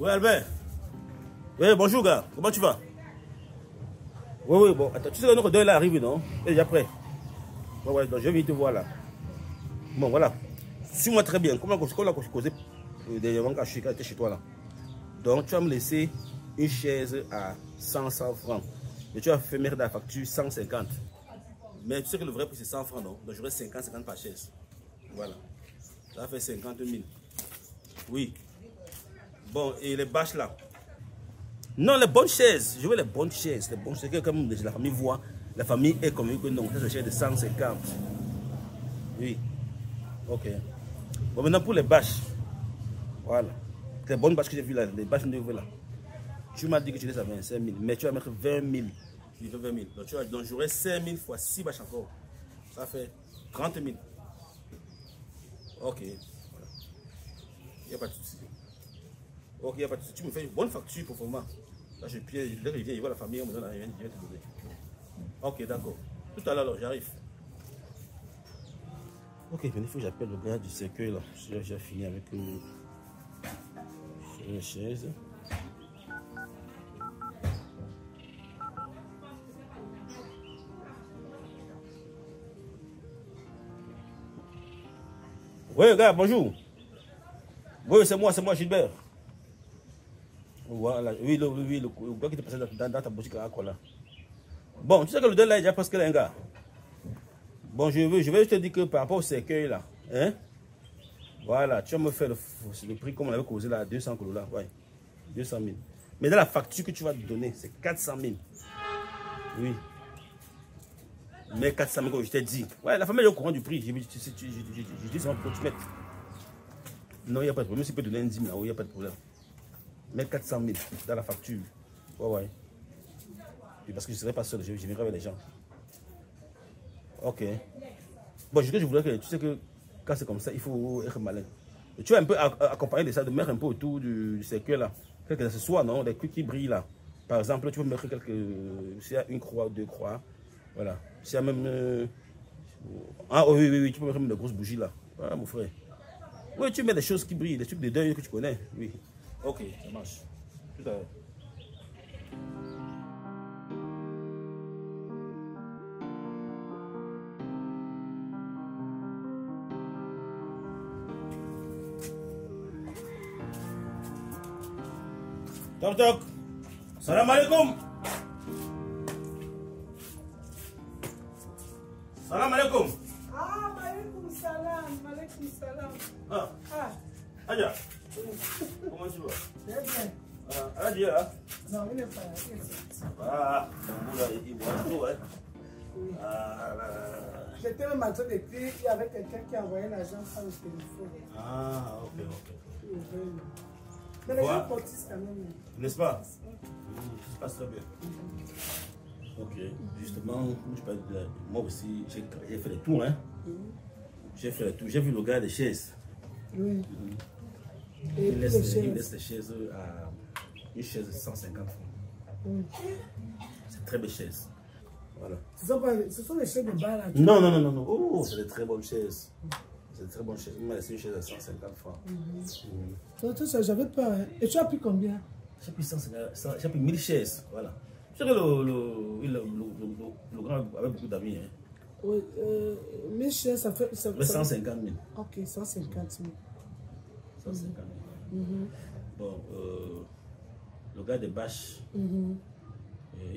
Oui, Albert. Oui, bonjour, gars. Comment tu vas? Oui, bon. Attends, tu sais que notre deuil là arrive, non? Il est déjà prêt. Ouais, donc je vais te voir là. Bon, voilà. Suis-moi très bien. Comment on a causé dernièrement quand j'étais chez toi là? Donc, tu vas me laisser une chaise à 100 francs. Et tu vas faire mettre la facture 150. Mais tu sais que le vrai prix c'est 100 francs, non? Donc, j'aurai 50 par chaise. Voilà. Ça fait 50 000. Oui. Bon, et les bâches là? Non, les bonnes chaises. Je veux les bonnes chaises. Les bonnes chaises que comme la famille voit, la famille est convaincue que non. C'est une chaise de 150. Oui. Ok. Bon, maintenant pour les bâches. Voilà. Les bonnes bâches que j'ai vues là, les bâches neuves là. Tu m'as dit que tu les as 25 000, mais tu vas mettre 20 000. Tu veux 20 000. Donc j'aurai 5 000 fois 6 bâches encore. Ça fait 30 000. Ok. Voilà. Il n'y a pas de souci. Ok, il n'y a pas de souci. Tu me fais une bonne facture pour moi. Là, je piège, là, je viens, je vois la famille, on me donne rien, je vais te donner. Ok, d'accord. Tout à l'heure, alors, j'arrive. Ok, il faut que j'appelle le gars du cercueil là. J'ai fini avec une chaise. Oui, gars, bonjour. Oui, c'est moi, Gilbert. Voilà, oui, le gars qui te passait dans ta boutique à quoi là. Bon, tu sais que le deuil là est déjà presque là, un gars. Bon, je vais te dire que par rapport au cercueil là, hein, voilà, tu vas me faire le prix comme on avait causé là, 200 kilos là, ouais, 200 000. Mais dans la facture que tu vas te donner, c'est 400 000. Oui. Mais 400 000 comme je t'ai dit. Ouais, la famille est au courant du prix. Je dis ça pour que tu mettes. Non, il n'y a pas de problème. Si tu peux donner un 10 000, il n'y a pas de problème. Mais 400 000 dans la facture. Ouais, ouais. Et parce que je ne serai pas seul, je viendrai avec les gens. Ok. Bon, ce que je voudrais que tu sais que quand c'est comme ça, il faut être malin. Et tu vas un peu accompagner de ça, de mettre un peu autour du cercueil là. Quelques accessoires, non? Des trucs qui brillent là. Par exemple, tu peux mettre quelques. S'il y a une croix ou deux croix. Voilà. S'il y a même. Ah oui, tu peux mettre même des grosses bougies là. Voilà, mon frère. Oui, tu mets des choses qui brillent, des trucs de deuil que tu connais. Oui. Ok, ça marche. Tout à l'heure. Toc toc. Salam alaikum. Salam alaikum. Ah, maalaikum salam. Ah. Aja. Comment tu vas? Très bien. Aja. Non, il n'est pas là. Ah, il voit tout, hein. Oui. Ah, là. J'étais même en train d'écrire, il y avait quelqu'un qui envoyait l'argent par le téléphone. Ah, ok. Mais les gens cotisent quand même. N'est-ce pas? Ça se passe très bien. Ok. Justement, je parle de moi aussi, j'ai fait les tours, hein. J'ai fait les tours. J'ai vu le gars des chaises. Oui. Il laisse les chaises à une chaise de 150 francs. C'est une très belle chaise. Voilà. Ce sont les chaises de bas là. Non. Oh, c'est de très bonnes chaises. C'est de très bonnes chaises. Il m'a laissé une chaise à 150 francs. Tout ça, j'avais peur. Hein. Et tu as pris combien? J'ai pris 1000 chaises. Voilà. Tu sais que le grand avait beaucoup d'amis. Hein. Oui, 1000 chaises, ça fait. 150 000. Ok, 150 000. 150 000. Bon, le gars des bâches, il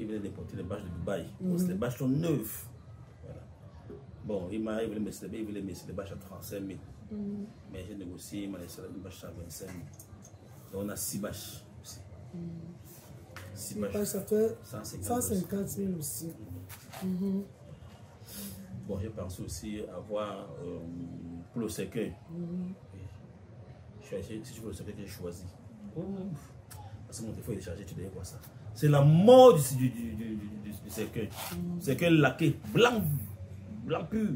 venait d'importer les bâches de Dubaï. Les bâches sont neuves. Voilà. Bon, il voulait me laisser les bâches à 35 000. Mais j'ai négocié, il m'a laissé une bâche à 25 000. Donc on a 6 bâches aussi. 6 bâches. Ça fait 150 000 aussi. Bon, j'ai pensé aussi avoir pour le cercueil. Si tu veux le cercueil que j'ai choisi. Parce que mon téléphone est chargé, tu devais voir ça. C'est la mort du cercueil. Cercueil laqué, blanc pur.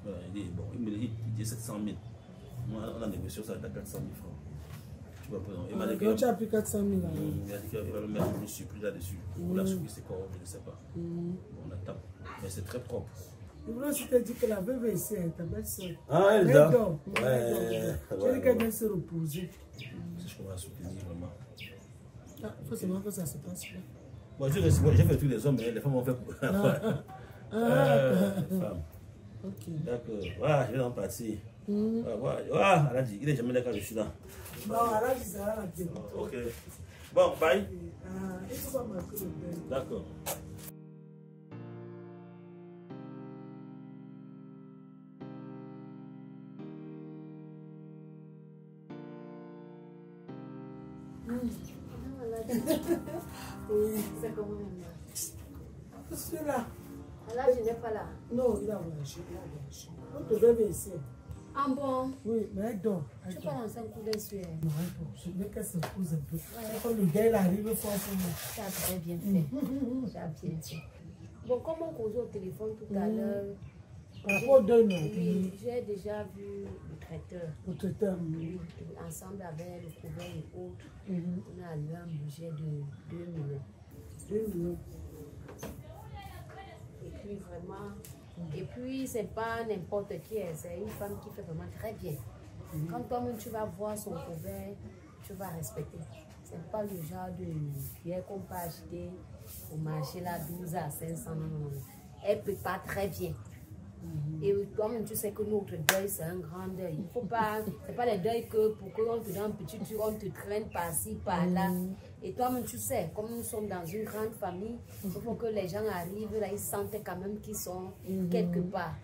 Voilà, il me dit 700 000. Moi, on a négocié ça à 400 000 francs. Tu vois, il m'a dit que tu as pris 400 000 là. Il a dit qu'il va me mettre une surprise là-dessus. Pour la surprise, c'est quoi? Je ne sais pas. On attend. Mais c'est très propre. Je voulais aussi te dire que la veuve est ici, ta belle-sœur. Ah, elle dort. Ouais. Je dis qu'elle vient se reposer. je commence à soutenir vraiment. Il faut seulement que ça se passe là. Bon, j'ai fait tous les hommes, mais les femmes ont fait pour. Les femmes. Ok. D'accord. Voilà, je vais en partir. Voilà, elle a dit, il est jamais là quand je suis là. Bon, alors je serai là. Ok. Bon, bye. Il faut pas marquer le deuil. D'accord. Oui. C'est comment même là? Je suis là. Là, je n'ai pas là. Non, il a voyagé. On te devait ici. Ah bon? Oui, mais elle dort. Tu pas dans un coup d'œil sur elle. Non, elle dort. Je veux qu'elle se pose un peu. Quand le gars il arrive fort pour moi. Tu as très bien fait. Tu as bien fait. Bon, comme on causait au téléphone tout à l'heure, Par rapport au deuil, non. oui, j'ai déjà vu le traiteur. Le traiteur. Oui, ensemble avec le couvert et autres. On a eu un budget de 2 millions. 2 millions. Et puis vraiment, et puis c'est pas n'importe qui, c'est une femme qui fait vraiment très bien. Quand toi-même tu vas voir son couvert, tu vas respecter. C'est pas le genre de bière qu'on peut acheter au marché là 12 à 500, non, non, non. Elle prépare très bien. Et toi-même, tu sais que notre deuil, c'est un grand deuil. Il faut pas, c'est pas le deuil que pour qu'on te donne un petit truc, on te traîne par-ci, par-là. Et toi-même, tu sais, comme nous sommes dans une grande famille, il faut que les gens arrivent là, ils sentent quand même qu'ils sont quelque part.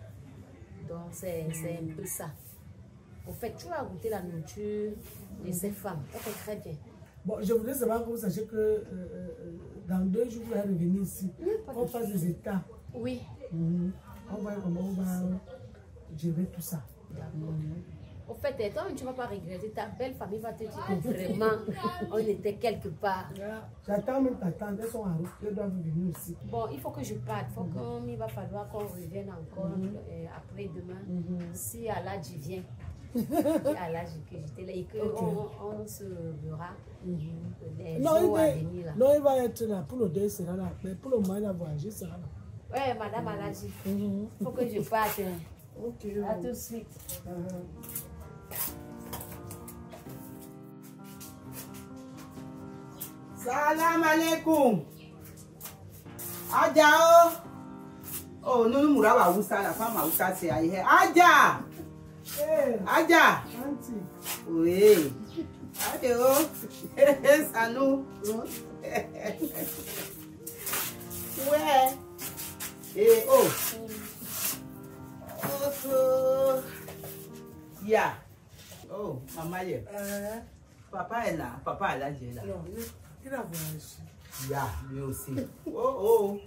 Donc, c'est un peu ça. Au fait, tu vas goûter la nourriture de ces femmes. Ça fait très bien. Bon, je voudrais savoir que vous sachiez que dans 2 jours, vous allez revenir ici. On passe des états. Oui. On va gérer tout ça. Au fait, toi, tu ne vas pas regretter. Ta belle famille va te dire que vraiment, on était quelque part. J'attends même ta tante, elles sont en route, elles doivent venir aussi. Bon, il faut que je parte. Il va falloir qu'on revienne encore après-demain. Si Aladji vient. Aladji que j'étais là et qu'on se verra. Non, il va être là. Pour le deuil, il sera là. Mais pour le moment, il a voyagé, il sera là. Ouais, madame Aladji. Il faut que je parte. Ok. À tout de suite. Salam alaikum. Aja o. Oh, nous mourra Hausa, la femme Hausa c'est aïe. Aja. Aja. Auntie. Oui. Aja. Ça nous. Ouais. Eh oh. Oh. Yeah. Oh, maman est. Papa est là. Papa est là, j'ai là. Non, il a voyagé. Yeah, lui aussi. Oh.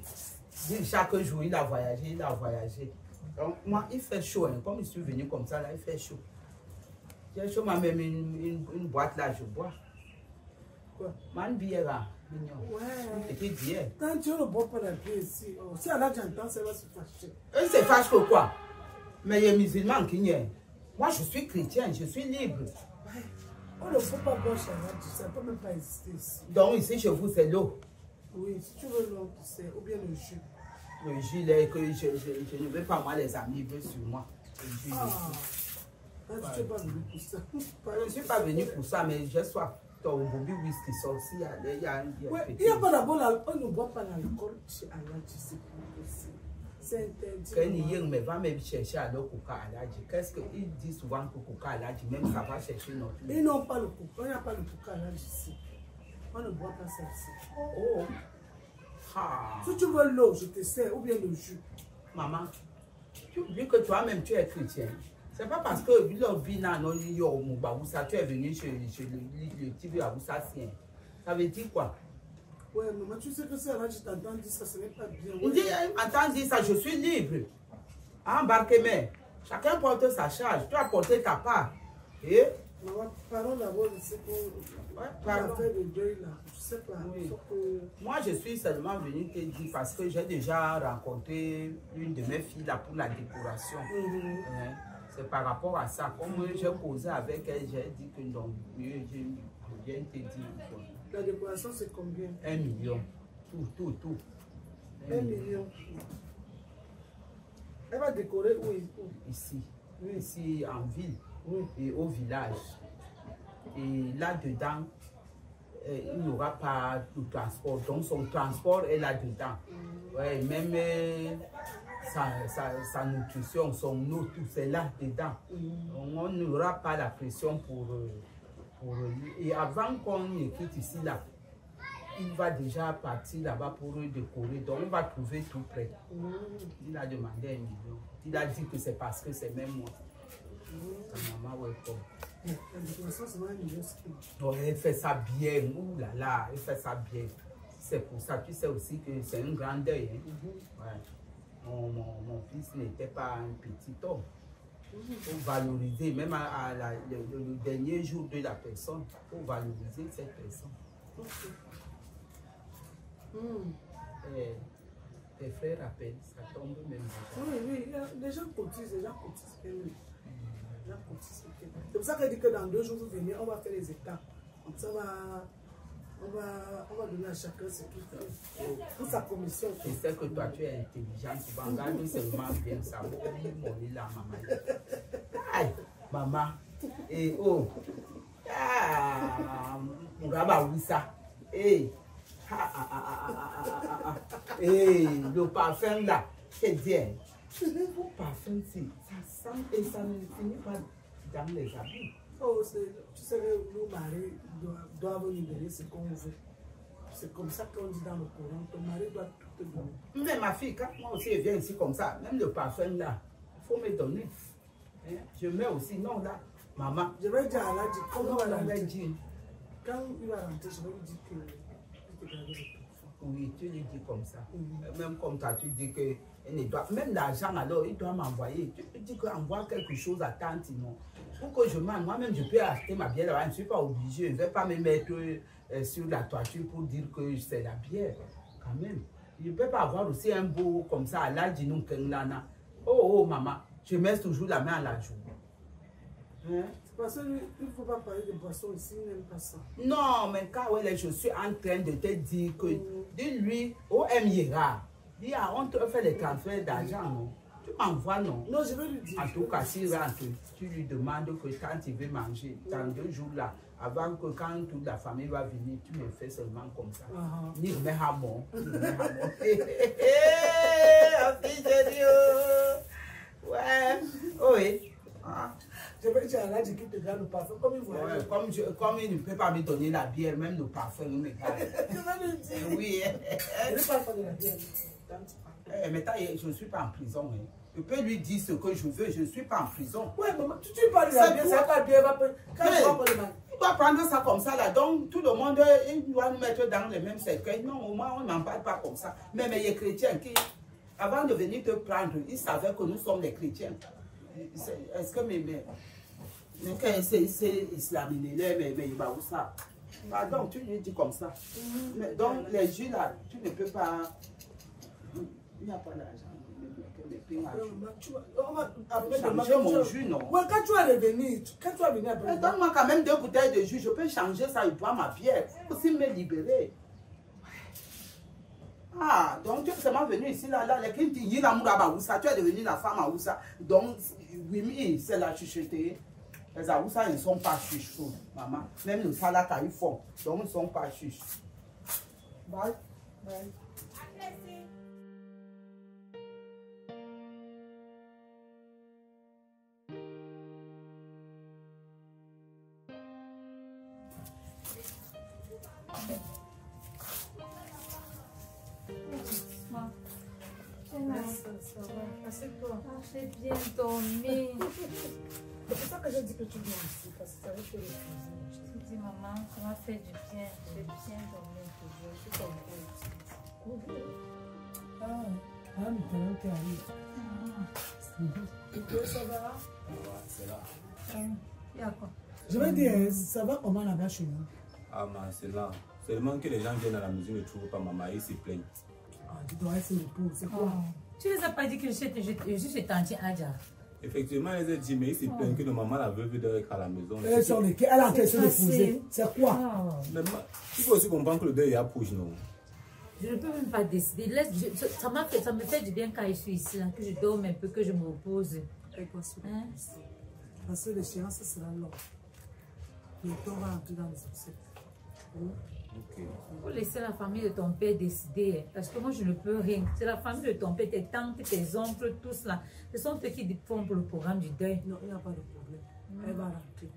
Chaque jour, il a voyagé, Donc, moi, il fait chaud. Hein. Comme je suis venu comme ça, là, il fait chaud. J'ai chaud, m'a même une boîte là, je bois. Quoi? Man bière là, mignon. Ouais. Petite bière. Quand tu ne bois pas la bière ici, si elle a j'entends, ça va se fâcher. Elle se fâche que quoi? Mais il y a musulman qui n'y est. Moi, je suis chrétien, je suis libre. On ne faut pas boire Charlotte, ça ne peut même pas exister ici. Donc, ici, chez vous, c'est l'eau. Oui, si tu veux l'eau, tu sais, ou bien le jus. Le jus, là, que je ne veux pas, moi, les amis veulent sur moi. Le jus, Tu n'es pas venu pour ça. Je ne suis pas venu pour ça, mais j'ai soif. Ton bobby whisky sorti, il y a un Oui, il n'y a pas d'abord l'alcool, on ne boit pas l'alcool chez Allah, tu sais pas possible. C'est interdit. Quand il mais va même chercher à l'eau coca à l'âge. Qu'est-ce qu'il dit souvent que coca à l'âge, même ça va chercher non plus. Ils n'ont pas le coca, il n'y a pas le coca à l'âge ici. On ne boit pas ça ici. Oh. Ah. Si tu veux l'eau, je te sers, ou bien le jus. Maman, tu oublies que toi-même tu es chrétien. C'est pas parce que tu es venu chez le type à Boussasien. Ça veut dire quoi? Ouais, maman, tu sais que si Allah, je t'entends dire ça, ce n'est pas bien. Il dit, entends dire ça, je suis libre. Embarquez-moi. Chacun porte sa charge. Tu as porté ta part. Et? Maman, parlons d'abord de ce qu'on a fait de deuil là. Je sais pas. Oui. Que... Moi, je suis seulement venue te dire parce que j'ai déjà rencontré une de mes filles là pour la décoration. C'est par rapport à ça. Comme j'ai causé avec elle, j'ai dit que non, mieux, je viens te dire. La décoration, c'est combien? 1 million. Tout. 1 million. Elle va décorer où? Ici. Oui. Ici en ville. Oui. Et au village. Et là-dedans, il n'y aura pas de transport. Donc son transport est là-dedans. Ouais, même sa nutrition, son eau, tout c'est là-dedans. On n'aura pas la pression pour lui. Et avant qu'on quitte ici, là, il va déjà partir là-bas pour décorer. Donc on va trouver tout prêt. Il a demandé 1 million. Il a dit que c'est parce que c'est même moi. Sa maman, ouais, comme. Donc, elle fait ça bien. Ouh là là, elle fait ça bien. C'est pour ça, tu sais aussi que c'est un grand deuil. Hein? Ouais. Mon fils n'était pas un petit homme. Il faut valoriser, même le dernier jour de la personne, il faut valoriser cette personne. Tes frères rappellent, ça tombe même déjà. Oui, les gens cotisent, C'est pour ça qu'elle dit que dans 2 jours, vous venez, on va faire les états. Comme ça, on va donner à chacun ce qu'il fait pour sa commission. Je sais que toi, tu es intelligente. Tu vas regarder seulement bien ça. Mon là, maman. Aïe, maman. Et oh. Ah, mon gars, oui, ça. Et. Et le parfum là, c'est bien. Le parfum, ça sent et ça ne finit pas dans les habits. Oh, tu sais que nos maris doivent nous donner ce qu'on veut. C'est comme ça qu'on dit dans le Coran. Ton mari doit tout te donner. Mais ma fille, quand moi aussi je viens ici comme ça, même le parfum là, il faut me donner. Hein? Je mets aussi, non là, maman. Je vais dire à Aladji, comment on va dire. Quand il va rentrer, je vais lui dire que tu te gardes le parfum. Oui, tu lui dis comme ça. Même comme toi, tu dis que ne doit, même l'argent alors, il doit m'envoyer. Tu dis qu'envoie quelque chose à tante, non. Pour que je mange, moi-même je peux acheter ma bière là-bas, je ne suis pas obligé. Je ne vais pas me mettre sur la toiture pour dire que c'est la bière. Quand même. Je ne peux pas avoir aussi un beau comme ça à l'âge de nous. Oh maman, je mets toujours la main à la joue. Hein? C'est parce qu'il ne faut pas parler de boisson ici, il n'aime pas ça. Non, mais quand ouais, je suis en train de te dire que, dis-lui, OM ira. Dis, on te fait les transferts d'argent, non? Tu m'envoies, non? Non, je vais lui dire. En tout cas, s'il rentre, tu lui demandes que quand il veut manger, dans 2 jours là, avant que quand toute la famille va venir, tu me fais seulement comme ça. Ni me hamon, ni me hamon. Ouais, oui. Je vais dire à Aladji qui te garde le parfum comme il voit. Ouais, comme il ne peut pas me donner la bière, même le parfum, il me garde. Je vais lui dire. Oui. Je ne parle pas de la bière. Maintenant, je ne suis pas en prison. Hein. Je peux lui dire ce que je veux, je ne suis pas en prison. Oui, maman, tu parles de la bière, c'est pas bien. Quand tu vas parler de il doit prendre ça comme ça là. Donc, tout le monde, il doit nous mettre dans le même cercueil. Non, au moins, on n'en parle pas comme ça. Mais les chrétiens, qui, avant de venir te prendre, ils savaient que nous sommes les chrétiens. Est-ce que c'est islamique, mais il va où ça? Pardon, tu lui dis comme ça. Mais donc, les jus là, tu ne peux pas. Il n'y a pas d'argent. Changer mon jus, non? Ouais, quand tu vas revenir, après. Donne-moi quand même 2 bouteilles de jus, je peux changer ça et boire ma bière. Pour aussi me libérer. Ah, donc tu es seulement venu ici, là, tu es devenu la femme à Oussa. Donc, oui, c'est la chuchoterie. Les Aoussa ne sont pas chuchots, maman. Même le salaka, ils font. Donc, ils ne sont pas chuchots. Bye. Bye. J'ai bien dormi. C'est pour ça que j'ai dit que tu viens ici, parce que ça va te refuser. Je te dis, maman, ça m'a fait du bien. J'ai bien dormi toujours. Je suis contente. Maintenant tu arrives. Et toi, ça va? C'est là. Il y a quoi? Je vais dire, ça va comment là-bas chez nous? Ah, mais c'est là. Seulement que les gens viennent à la maison, ne trouvent pas maman, ils se plaignent. Ah, tu dois être repos, c'est quoi? Tu ne les as pas dit que je suis chez Tanti Adja? Effectivement, elle les a dit, mais ils se plaignent que nos mamans la veuve doit être à la maison. Elle a question de poser. C'est quoi? Mais il faut aussi comprendre que le deuil est à Pouge, non? Je ne peux même pas décider. Ça me fait du bien quand je suis ici, là, que je dorme un peu, que je me repose. Parce que l'échéance sera longue. Et on va entrer dans les obsèques. Il faut laisser la famille de ton père décider. Parce que moi, je ne peux rien. C'est la famille de ton père, tes tantes, tes oncles, tous là. Ce sont eux qui font pour le programme du deuil. Non, il n'y a pas de problème. Elle va rentrer.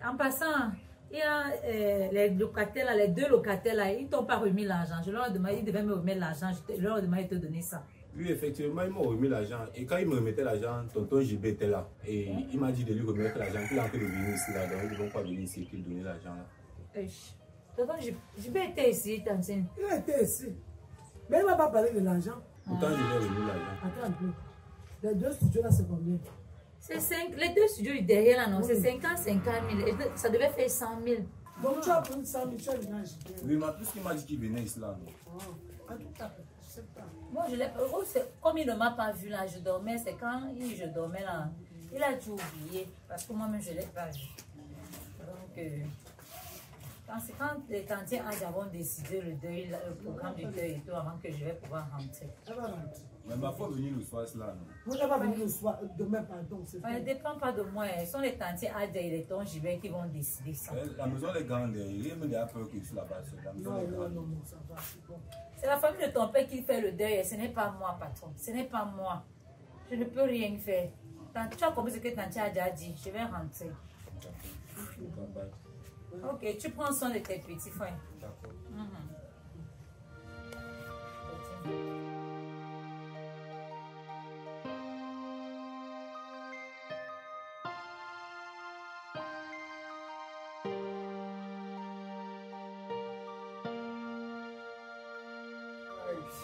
En passant, il y a les locataires, là, les 2 locataires, là, ils ne t'ont pas remis l'argent. Je leur ai demandé, ils devaient me remettre l'argent. Je leur ai demandé de te donner ça. Oui, effectivement, ils m'ont remis l'argent. Et quand ils me remettaient l'argent, tonton JB était là. Et il m'a dit de lui remettre l'argent. Il est en train de venir ici, là. Donc, ils ne vont pas venir ici et lui donner l'argent, là. Tonton JB était ici, Tantine. Il était ici. Mais il ne va pas parler de l'argent. Pourtant, je lui ai remis l'argent. Attends un peu. Les 2 studios là, c'est combien? C'est 5, les 2 studios du derrière là, non, c'est 50 000. Et ça devait faire 100 000. Donc tu as pris 100 000, tu as venu acheter. Oui, mais puisqu'il m'a dit qu'il venait ici, là. En tout cas, je sais pas. Moi, comme il ne m'a pas vu là, je dormais, c'est quand je dormais là, il a tout oublié, parce que moi-même, je ne l'ai pas vu. Donc, quand les tantiers avons décidé le deuil, le programme du deuil et tout, avant que je vais pouvoir rentrer. Elle va rentrer. Mais ma foi venir le soir, là, non? Vous n'allez pas venir le soir, demain, pardon. Ça ne dépend pas de moi, ce sont les tantiers Adja et les tons Jibin qui vont décider ça. La maison est grande, il y a même peur que je suis là-bas. Non, ça va, c'est bon. C'est la famille de ton père qui fait le deuil, ce n'est pas moi, patron. Ce n'est pas moi. Je ne peux rien faire. Tu as compris ce que Tantia a dit. Je vais rentrer. Ok, tu prends soin de tes petits frères. D'accord.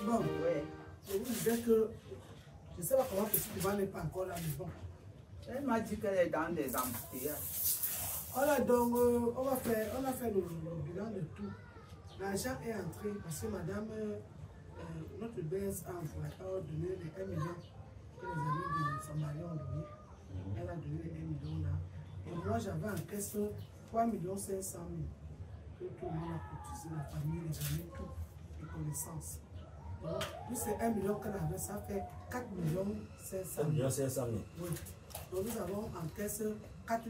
Bon, je vous disais que je ne sais pas comment petit Ivan n'est pas encore là, mais bon. Elle m'a dit qu'elle est dans des embouteillages. Voilà, donc on a fait le bilan de tout. L'argent est entré parce que madame, notre baisse a donné les 1 million que les amis de son mari ont donné. Elle a donné les 1 million là. Et moi j'avais en caisse 3 500 000 que tout le monde a cotisé, la famille, les amis, tout, les connaissances. Donc, plus c'est 1 million qu'elle avait, ça fait 4 500 000. 1 500 000. Oui. Donc nous avons en caisse 4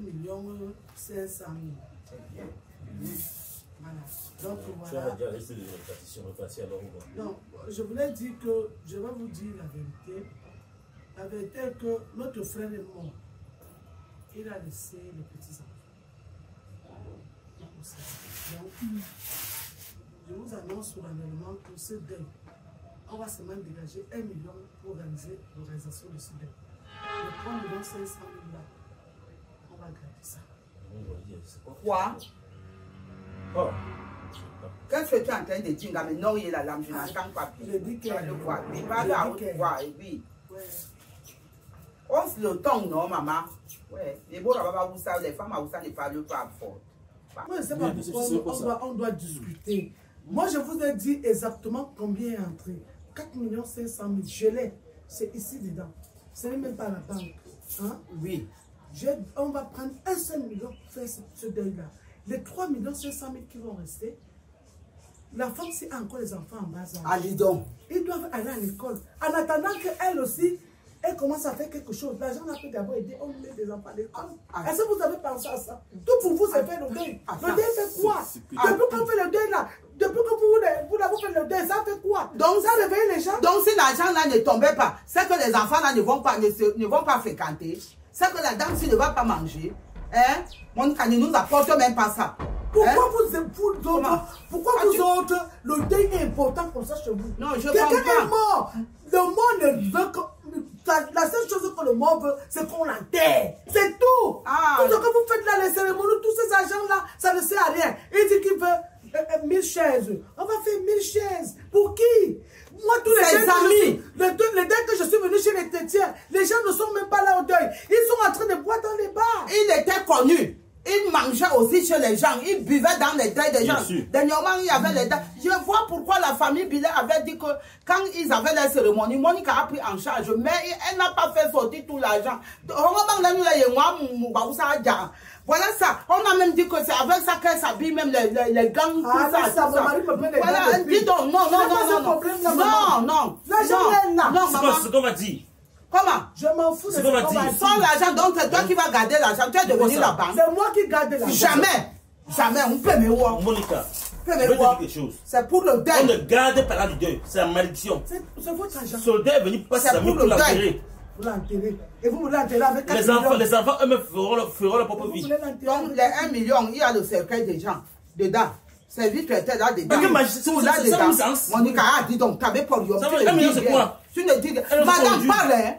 500 000. C'est bien. Voilà. Donc Tu voilà. as déjà laissé les répartitions repassées alors ou pas? Non, je voulais dire que je vais vous dire la vérité. La vérité est que notre frère est mort. Il a laissé les petits-enfants. Donc, je vous annonce solennellement que ce deuil, on va seulement dégager 1 million pour organiser l'organisation de ce deuil. Les 3 500 000 là, on va garder ça. Quoi? Oh. Qu'est-ce que tu es en train de dire? Mais non, il est la lame, je n'entends pas. Je dis que... le vois. Il parle à haute voix, et oui. Ouais. On se le ton, non, maman? Ouais. Les beaux là-bas, les femmes à Oussa ne parlent pas fort. Moi, je ne sais pas pourquoi on doit discuter. Moi, je vous ai dit exactement combien est entré. 4 500 000. Je l'ai. C'est ici dedans. Ce n'est même pas la banque. Hein? Oui. On va prendre 1 seul million pour faire ce deuil-là. Les 3 500 000 qui vont rester, la femme, c'est encore les enfants en bas âge. Allez donc. Ils doivent aller à l'école. En attendant qu'elle aussi, elle commence à faire quelque chose. L'argent a pu d'abord aider, on met des enfants à l'école. Est-ce que vous avez pensé à ça? Tout pour vous, c'est fait le deuil. Le deuil fait quoi? Depuis qu'on fait le deuil là, depuis que vous avez fait le deuil, ça fait quoi? Donc ça réveille les gens. Donc si l'argent là ne tombait pas, c'est que les enfants là ne vont pas fréquenter. C'est que la dame si ne va pas manger. Hein? Monica ne nous apporte même pas ça. Pourquoi hein? vous autres, le deuil est important comme ça chez vous? Non, je quelqu'un comprends. est mort. Le mort ne veut que... La seule chose que le mort veut, c'est qu'on l'enterre. C'est tout. Ah. Tout ce que vous faites là, les cérémonies, tous ces argents-là, ça ne sert à rien. Il dit qu'il veut 1000 chaises. On va faire 1000 chaises. Pour qui? Moi, tous les amis, les deuils que je suis venu chez les tétiens, les gens ne sont même pas là au deuil. Ils sont en train de boire dans les bars. Il était connu. Il mangeait aussi chez les gens. Il buvait dans les deuils des gens. Dernièrement, il y avait les deuils. Je vois pourquoi la famille Billet avait dit que quand ils avaient la cérémonie, Monica a pris en charge. Mais elle n'a pas fait sortir tout l'argent. Voilà ça. On a même dit que c'est avec ça qu'elle s'habille, même les gangs, tout ça. Ça, mon mari me plaît des voilà, gants depuis. dis donc, non. Non, L'argent est là. non, maman. C'est ce qu'on va dire. Comment? Je m'en fous de C'est ce qu'on va qu'on dire. va dire. Sans l'argent, donc c'est toi qui vas garder l'argent. Tu es devenu la banque. C'est moi qui garde l'argent. Jamais. Jamais. On peut me voir. Monica, je Peut vais me te voir. dire quelque chose. C'est pour le On deuil. ne garde pas là du deuil. C'est la malédiction. C'est votre argent. Soldat est venu passer C'est sa pour vie pour le deuil. l'enterrer. Vous l'enterrez. Et vous l'enterrez avec 4 Les enfants, millions. eux-mêmes feront leur propre Vous vie. voulez l'enterrer. Donc, les 1 million, il y a le cercueil des gens dedans. C'est lui qui était là dedans. Mais que magie, Tout ça là a dedans. un sens. Monica a dit donc, t'avais pas eu. Ça veut 1 million, c'est quoi? Tu ne dis Elle a madame, répondu. parle, hein.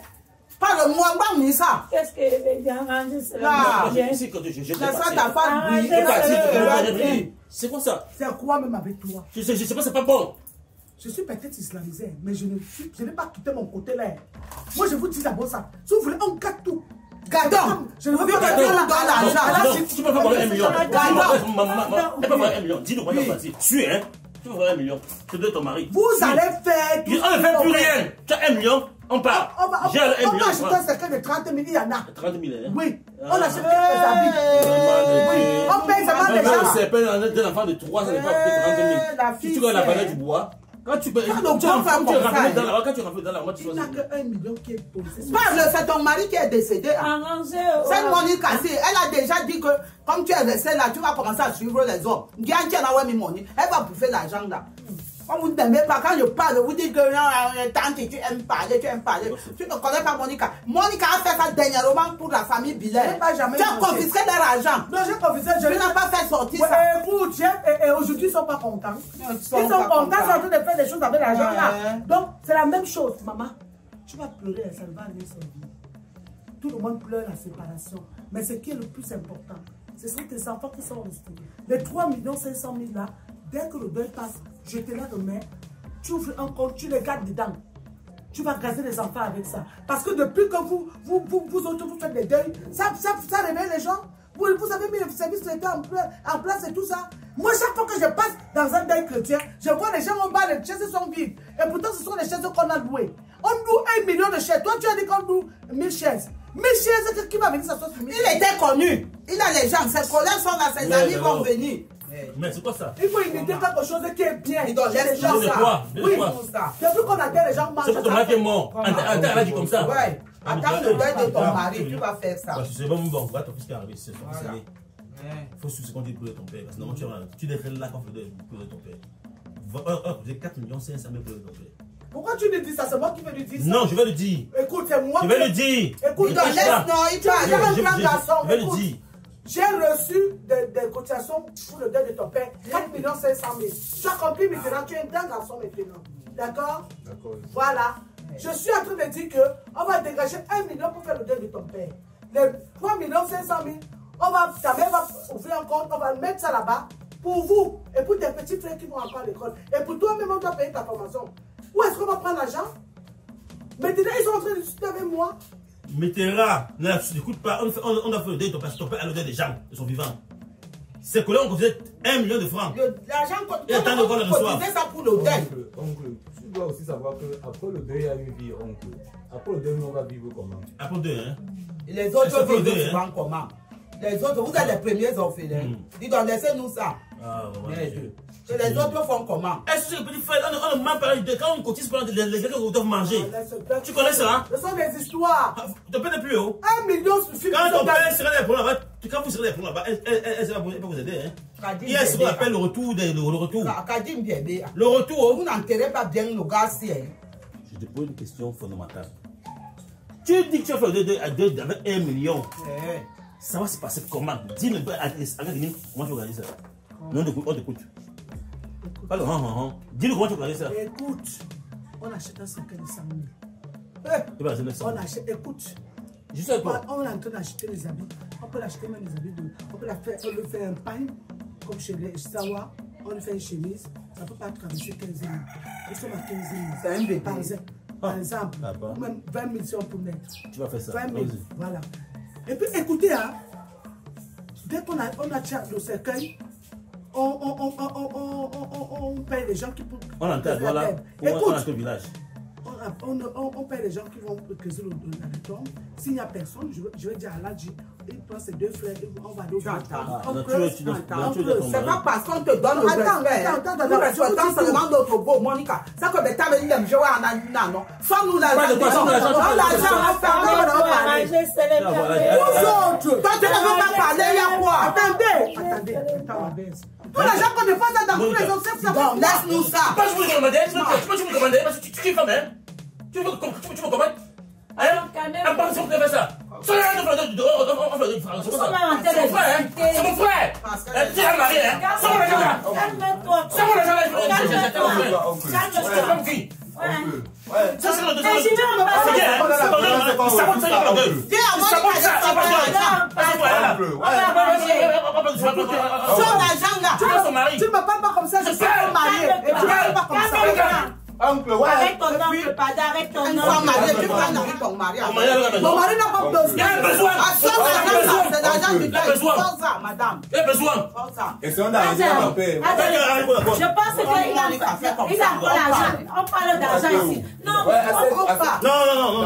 Parle-moi, moi, ça. Qu'est-ce que les gens rendent Là. cela? C'est quand je C'est ça ta femme. Ah, Oui, c'est parce ça. que- c'est quoi ça? C'est quoi même avec toi? Je sais pas, c'est pas bon. Je suis peut-être islamisé, mais je n'ai pas quitté mon côté là. Moi, je vous dis d'abord ça. Si vous voulez, on gâte tout. Gadon. Je ne veux Vu pas que gâter tu là. donnes l'argent. Non, tu peux pas voler 1 million. Elle peut pas voler 1 million. Dis-le, moi, Oui. vas-y. Suis, hein. Tu peux voler 1 million. Je te donne ton mari. Vous Suis. allez faire tout. On ne fait plus rien. Tu as 1 million, on part. J'ai 1 On million. va acheter un cercueil de 30 000, il y en a. 30 000, hein. Oui, on Ah. achète les habits. Oui, on paye seulement les gens. C'est pas un enfant de 3 ans, ça n'est pas coûté 30 000. La Si fille, tu vois la c'est- valeur du bois, quand tu peux. Quand Quand le tu grand femme comme ça, rafles dans la quand tu rafles dans la moitié, Il n'a que 1 million qui est posé. Parle, c'est ton mari qui est décédé. hein. Arrangez. Cette Monica, elle a déjà dit que comme tu es resté là, tu vas commencer à suivre les hommes. Elle va bouffer l'argent là. On vous n'aimez pas quand je parle, vous dites que non, tante, tu aimes parler, tu aimes parler. Tu ne connais pas Monica. Monica a fait ça dernièrement pour la famille Billet. Je n'ai pas jamais Tu as mangé. confisqué leur argent. Non, j'ai confessé, je Tu n'as pas fait sortir Ouais, ça. écoute, et aujourd'hui, ils ne sont pas contents. Ils sont pas contents, contents. ils sont en train de faire des choses avec l'argent là. Ouais. Donc, c'est la même chose. Maman, tu vas pleurer, ça ne va rien servir. Tout le monde pleure la séparation. Mais ce qui est le plus important, ce sont tes enfants qui sont restés. Les 3 500 000 là, dès que le deuil passe, je te la remets, tu ouvres un compte, tu les gardes dedans. Tu vas gazer les enfants avec ça. Parce que depuis que vous autres, vous faites des deuils, ça réveille les gens. Vous avez mis le service d'État en place et tout ça. Moi, chaque fois que je passe dans un deuil chrétien, je vois les gens en bas, les chaises sont vides. Et pourtant, ce sont les chaises qu'on a louées. On loue 1 million de chaises. Toi, tu as dit qu'on loue 1000 chaises. 1000 chaises, qui va venir s'asseoir sur 1000 chaises? Il était connu. Il a les gens, ses collègues sont là, ses Mais amis alors- vont venir. Mais c'est quoi ça? Il faut imiter quelque chose qui est bien. Il doit laisser Les gens, de ça. quoi? De Oui, quoi? depuis qu'on a dit les gens mangent. C'est pour ton mari qui est mort. Comment? Elle a dit comme ça. Ouais. Attends le deuil de ton mari, tu vas faire ça. C'est bon, voilà ton fils qui est arrivé. C'est Voilà. Il faut suivre ce qu'on dit pour ton père. Parce que normalement, tu devrais là quand il faut de ton père. Vous avez 4 500 000 pour ton père. Pourquoi tu lui dis ça? C'est moi qui vais lui dire ça. Non, je vais le dire. Écoute, c'est moi Je vais le dire. Écoute, Ne dans cache Laisse, pas. non, il Tu as doit un grand garçon. Je vais le Écoute, dire. j'ai reçu des cotisations pour le deuil de ton père. 4 500 000. Tu as compris maintenant, tu es un grand garçon maintenant. D'accord? D'accord. Voilà. Je suis en train de dire qu'on va dégager 1 million pour faire le deuil de ton père. Les 3 500 000, ta mère va ouvrir un compte, on va mettre ça là-bas pour vous et pour tes petits frères qui vont encore à l'école. Et pour toi-même, on doit payer ta formation. Où est-ce qu'on va prendre l'argent? Maintenant, ils sont en train de discuter avec moi. Mettera, n'écoute pas, on doit faire le deuil de ton père. Ton père a le deuil des gens, ils sont vivants. C'est que là, on considère 1 million de francs. L'argent, Et attends de voir le soir. ça pour le deuil. Oncle, tu dois aussi savoir qu'après le deuil, il y a une vie, oncle. Après le deuil, on va vivre comment? Après 2, hein. Les autres Ça fait le vivent deuil, souvent comment? Les autres, vous êtes les premiers orphelins. Dis donc, laissez-nous ça. Ah, Les ouais. deux. Et les autres font comment? Est-ce que le petit frère, on ne m'a parlé de quand on cotise pour les gens qu'on doit manger. Tu connais ça, hein? Ce sont des histoires. Ton père n'est plus haut. 1 million suffit. Quand ton père serait des problèmes là-bas, quand vous serez des problèmes là-bas, elle va vous aider, hein. Il y a ce qu'on appelle le retour. Kadim bébé. Le retour. Vous n'enterrez pas bien le gars si. Je te pose une question fondamentale. Tu dis que tu vas faire le deuil avec 1 million. Ça va se passer comment? Dis-le à Guinée, comment tu organises ça? Non, on t'écoute. Pas le dis-le comment tu organises ça. Écoute, on achète un cercueil de 100 000. Tu vas acheter ça. On achète, écoute. Je sais quoi? On est en train d'acheter les habits. On peut l'acheter même les habits. On peut le faire un pain, comme chez les Sawa. On lui fait une chemise. Ça ne peut pas traverser 15 000. Nous sommes à 15 000. C'est un bébé. Par exemple. Ah, bah. Ou même 20 000 si on peut mettre. Tu vas faire ça. 20 000. Vas-y. Voilà. Et puis écoutez, hein, dès qu'on a le cercueil, on paye les gens qui peuvent. On enterre, voilà. On Écoute, enterre le village. on paie les gens qui vont creuser la tombe. S'il n'y a personne, je vais dire à Ladji, il prend ses 2 frères, on va aller au c'est pas parce qu'on te donne le respect. Nous respectons seulement notre beau, Monica. Ça que des tables, il aime jouer en Anina, non? Sans nous l'argent, on toi, tu ne veux pas parler, il y a quoi? Attendez, toi, l'argent qu'on ne fait ça dans tous les autres, c'est ça. Laisse-nous ça. Pas je vous demander, tu peux me commander, parce que tu es femme, hein? Tu veux me commander? Hein? Un pas si on fait ça. C'est mon frère! Tu es marié, hein? C'est mon argent là! C'est mon argent là! Ça, c'est le deuxième. Tu ne me parles pas comme ça, je suis pas marié. Tu ne me parles pas comme ça. Oncle, ouais. Arrête ton oncle, pardon, arrête ton oncle. Ton mari. Mon mari n'a pas besoin. Il a besoin. C'est l'argent du père. Madame. Il a besoin. Et c'est un argent, mon père. Je pense qu'il a encore l'argent. On parle d'argent ici. Non, non.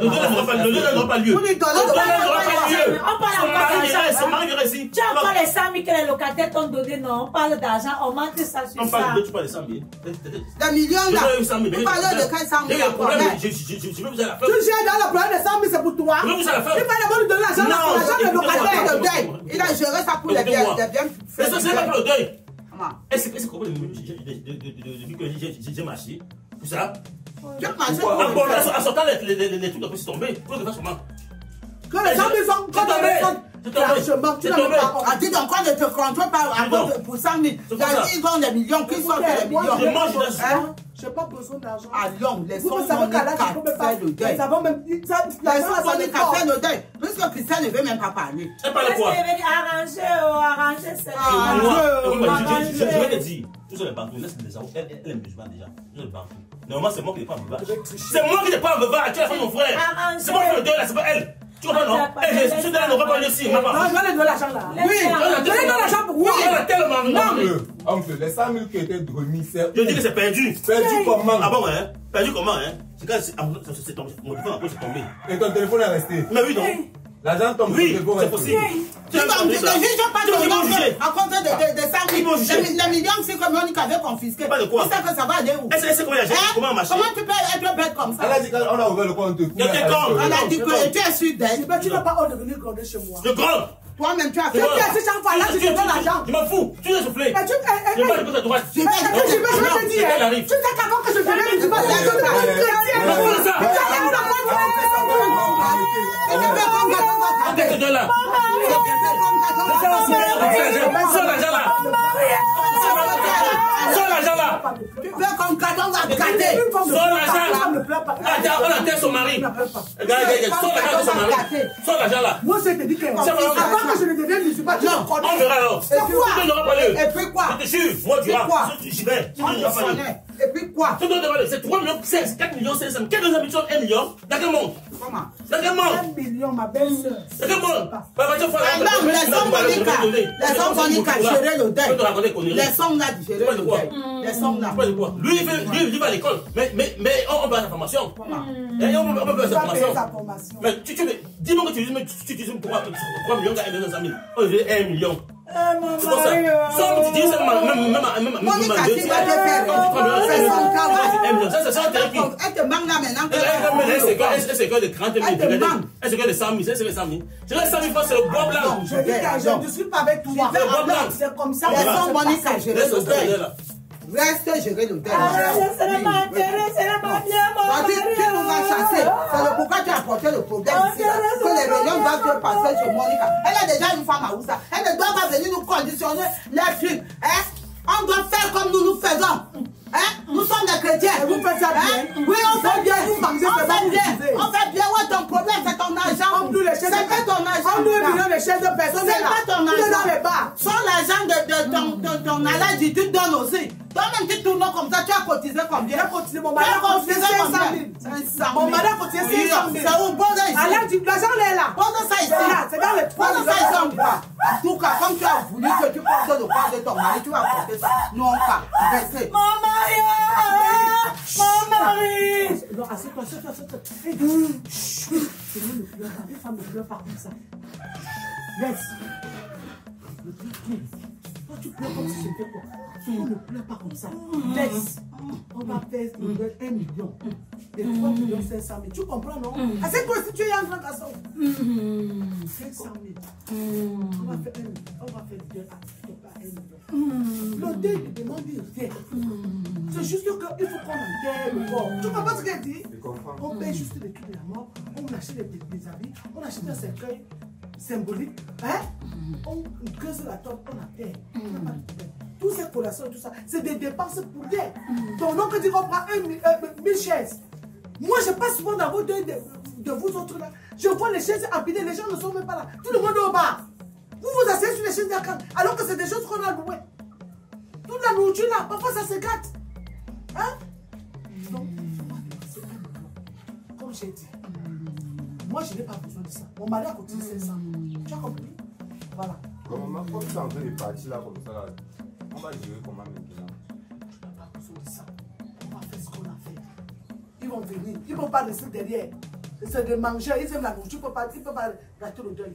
Le deux n'aura pas lieu. On parle encore d'argent. Son mari vient ici. Tu as encore les 100 000 que les locataires t'ont donné, non? On parle d'argent, on manque ça sur ça. Tu parles de 100 000. Des millions là. Vous parlez de 100 000. Je veux vous à la fin. Tu gères dans le problème de 100 000, c'est pour toi. Je veux vous à la fin. Tu vas d'abord lui donner l'argent de locataire. Il a géré ça pour les biens. Mais ça, c'est pas pour le deuil. Est-ce que depuis que j'ai marché, tout ça? En sortant les trucs de plus tomber, pour que je fasse comment? Que les gens disent quand on est franchement, tu n'as pas. A dit donc qu'on ne te contrôle pas pour 100 000. Ils ont des millions, qui sont des millions. Je n'ai pas besoin d'argent. Ah non, les Vous sons savez qu'à là, je ne peux pas. le deuil. Nous avons même. L'argent, ça n'est qu'à faire le deuil. Puisque Christian ne veut même pas parler. Elle parle quoi? Arranger, c'est je vais te dire, tout ça les banques, laisse les gens, elle aime musulman déjà. Tout ça les banques. Normalement, c'est moi qui n'ai pas un veuvage. C'est moi qui n'ai pas un veuvage. Tu as fait mon frère. C'est moi qui fais le deuil là, c'est pas elle. Tu comprends, non? Je suis dans le repas aussi. Non, je vais aller donner l'argent là. Oui, donnez-nous l'argent pour oui. Tellement. Oncle, les 100 000 qui étaient remis, c'est. Je dis que c'est perdu. Perdu comment? Ah bon, hein? Perdu comment, hein? C'est quand c'est tombé. Mon téléphone après, c'est tombé. Et ton téléphone est resté? Mais oui, non? L'argent tombe. Oui, c'est possible. Je ne juge pas de à compte de 100 000. Les millions, c'est comme on avait confisqué. Pas de quoi? Tu sais que ça va aller où? Est-ce comment marcher? Comment tu peux être bête comme ça? Elle a dit qu'on a ouvert le compte. Il y a des comptes. Elle a dit que tu es sûr d'elle. Tu n'as pas honte de venir gronder chez moi. Je gronde. Toi-même, tu as fait. Tu as fait chaque fois là, tu te donnes l'argent. Je m'en fous. Tu es soufflé. Mais tu Je vais pas de droite. je vais te dire. Tu sais qu'avant que je vienne, tu vas dire que Arrête de là. Sors l'argent là. Tu veux qu'on cadeau, on va gâter. Sors l'argent. On enterre son mari. Sors l'argent là. Moi, je te dis que avant que je ne devienne musulman, tu on verra alors. Et puis quoi? Je te jure, moi tu vois. J'y vais. Et puis quoi? C'est 3 millions, 16, 4 millions, 500. Quel deuxième mission 1 million? Dans quel monde? Comment? Dans quel monde? 1 million, ma belle-sœur. Dans quel monde? Les hommes Monica gérer le deuil. Les sommes là de gérer le deuil. Les sommes là. Lui, il va à l'école. Mais on va à la formation. On peut faire sa formation. Mais dis-moi que tu dis pour 3 millions, 1 million, 500 000. On veut 1 million. C'est pour ça. Tu dis ça, même Monica, tu vas te faire. C'est son cas. Ça, c'est ça, elle te manque là maintenant. C'est que de 30 000. Est-ce que de 100 000? C'est 100 000. C'est 100 000 francs, c'est le bois blanc. Je dis que je ne suis pas avec toi. C'est comme ça. Les hommes Monica gérer le deuil. Reste gérer le deuil. C'est la matière, c'est la matière. Tu nous as chassé. C'est le pourquoi tu as apporté le problème ici. Que les réunions doivent te passer chez Monica. Elle est déjà une femme à Oussa. Elle ne doit pas venir nous conditionner les trucs. On doit faire comme nous faisons. Nous sommes des chrétiens. Vous faites ça bien. Oui, on fait bien. On fait bien. On fait bien. Ouais, ton problème, c'est ton argent. C'est pas ton argent. On nous millions de chaises de personnes. C'est pas ton argent. Dans les bars. Sans l'argent de ton allergie, tu donnes aussi. Toi-même, tu tournes comme ça, tu as cotisé combien? J'ai cotisé, mon mari a cotisé 500 000. Mon mari a cotisé 500 000. C'est où? Pose ici. L'argent est là. Pose ça ici. C'est dans les 3 Pose ça ici en quoi? En tout cas, comme tu as voulu que tu portes le corps de ton mari, tu vas porter ça. Non, pas. Restez. Mon mari! assieds-toi. Hey, chut, ne pleure pas. Une femme ne pleure pas comme ça. Yes. Ne pleure pas. Toi, tu pleures comme si c'était quoi? Ne pleure pas comme ça. Laisse. On va faire 1 million. Et 3 millions 500 000. Tu comprends, non? Assieds-toi si tu es un grand garçon. 500 000. On va faire 1 million. On va faire 2 à 1 million. L'hôtel ne demande rien. C'est juste qu'il faut qu'on enterre le corps. Tu comprends ce qu'elle dit? On paye juste les trucs de la mort. On achète des habits. On achète un cercueil symbolique. Hein? On creuse la tombe. On enterre. Toutes ces collations et tout ça, c'est des dépenses pour rien. Ton oncle dit qu'on prend 1000 chaises. Moi, je passe souvent dans vos deux de vous autres là. Je vois les chaises empilées, les gens ne sont même pas là. Tout le monde est au bar. Vous vous asseyez sur les chaises d'Akan, alors que c'est des choses qu'on a louées. Toute la nourriture là, parfois ça se gâte. Hein? Donc, comme j'ai dit, moi je n'ai pas besoin de ça. Mon mari a cotisé 500. Tu as compris? Voilà. Comme tu es en train de partir là comme ça, là, on va gérer comment maintenant? On n'a pas besoin de ça. On va faire ce qu'on a fait. Ils vont venir, ils ne vont pas rester derrière. C'est de manger, ils aiment la nourriture, ils ne peuvent pas gâter le deuil.